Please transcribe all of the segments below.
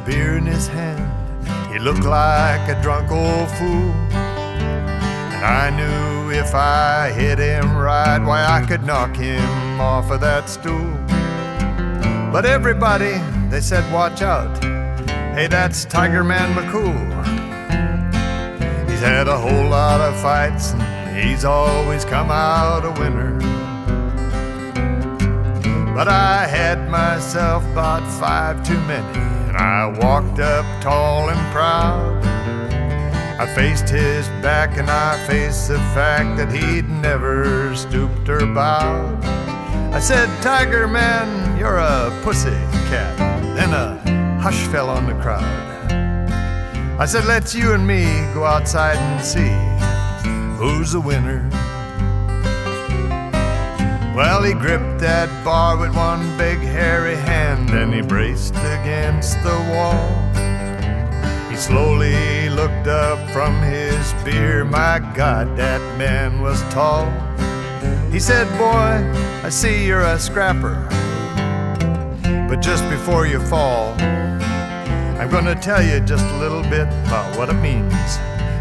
beer in his hand. He looked like a drunk old fool, and I knew if I hit him right, why, I could knock him off of that stool. But everybody, they said, watch out. Hey, that's Tiger Man McCool. He's had a whole lot of fights, and he's always come out a winner. But I had myself about 5 too many, and I walked up tall and proud. I faced his back and I faced the fact that he'd never stooped or bowed. I said, Tiger Man, you're a pussy cat. Then a hush fell on the crowd. I said, let's you and me go outside and see who's the winner. Well, he gripped that bar with one big hairy hand, and he braced against the wall. He slowly looked up from his beer. My God, that man was tall. He said, boy, I see you're a scrapper, but just before you fall, I'm gonna tell you just a little bit about what it means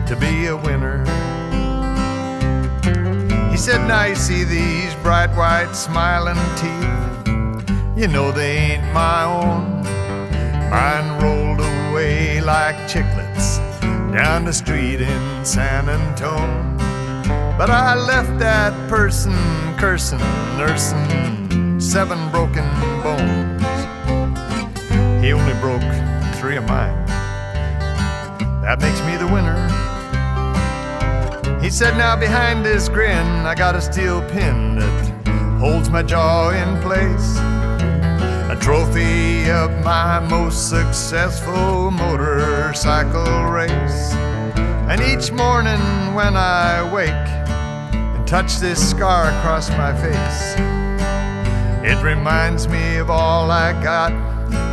to be a winner. He said, now you see these bright white smiling teeth, you know they ain't my own. Mine rolled away like chiclets down the street in San Antone. But I left that person cursing, nursing 7 broken bones. He only broke 3 of mine. That makes me the winner. He said, now behind this grin, I got a steel pin that holds my jaw in place, a trophy of my most successful motorcycle race. And each morning when I wake and touch this scar across my face, it reminds me of all I got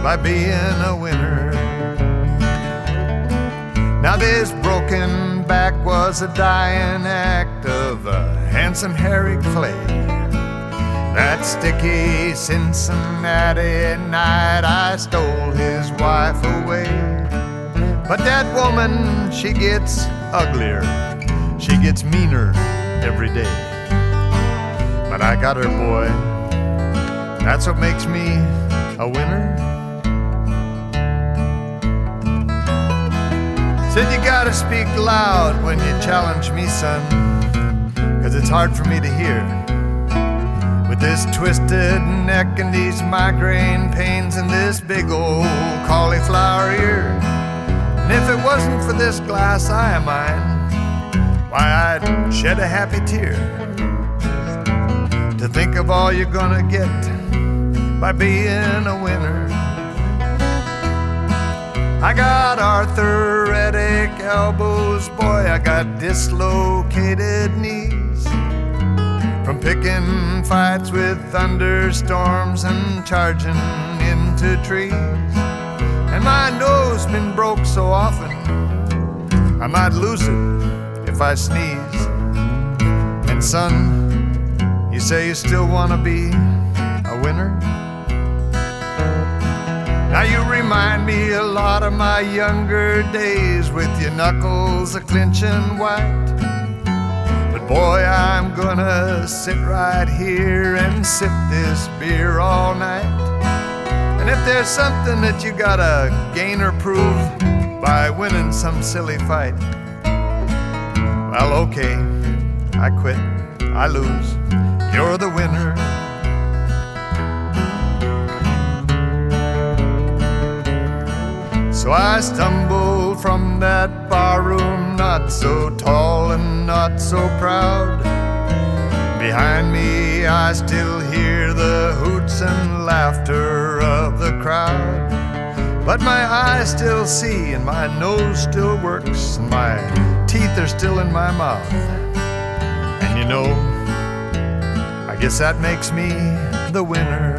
by being a winner. Now this broken back was a dying act of a handsome hairy clay. That sticky Cincinnati night I stole his wife away. But that woman, she gets uglier, she gets meaner every day. But I got her, boy, that's what makes me a winner. Said you gotta speak loud when you challenge me, son, 'cause it's hard for me to hear. With this twisted neck and these migraine pains and this big old cauliflower ear. And if it wasn't for this glass eye of mine, why, I'd shed a happy tear to think of all you're gonna get by being a winner. I got arthritic elbows, boy, I got dislocated knees from picking fights with thunderstorms and charging into trees. And my nose been broke so often, I might lose it if I sneeze. And son, you say you still wanna be a winner? Now you remind me a lot of my younger days with your knuckles a-clinching white. But boy, I'm gonna sit right here and sip this beer all night. And if there's something that you gotta gain or prove by winning some silly fight, well, okay, I quit, I lose, you're the winner. So I stumbled from that barroom, not so tall and not so proud. Behind me I still hear the hoots and laughter of the crowd. But my eyes still see and my nose still works and my teeth are still in my mouth. And you know, I guess that makes me the winner.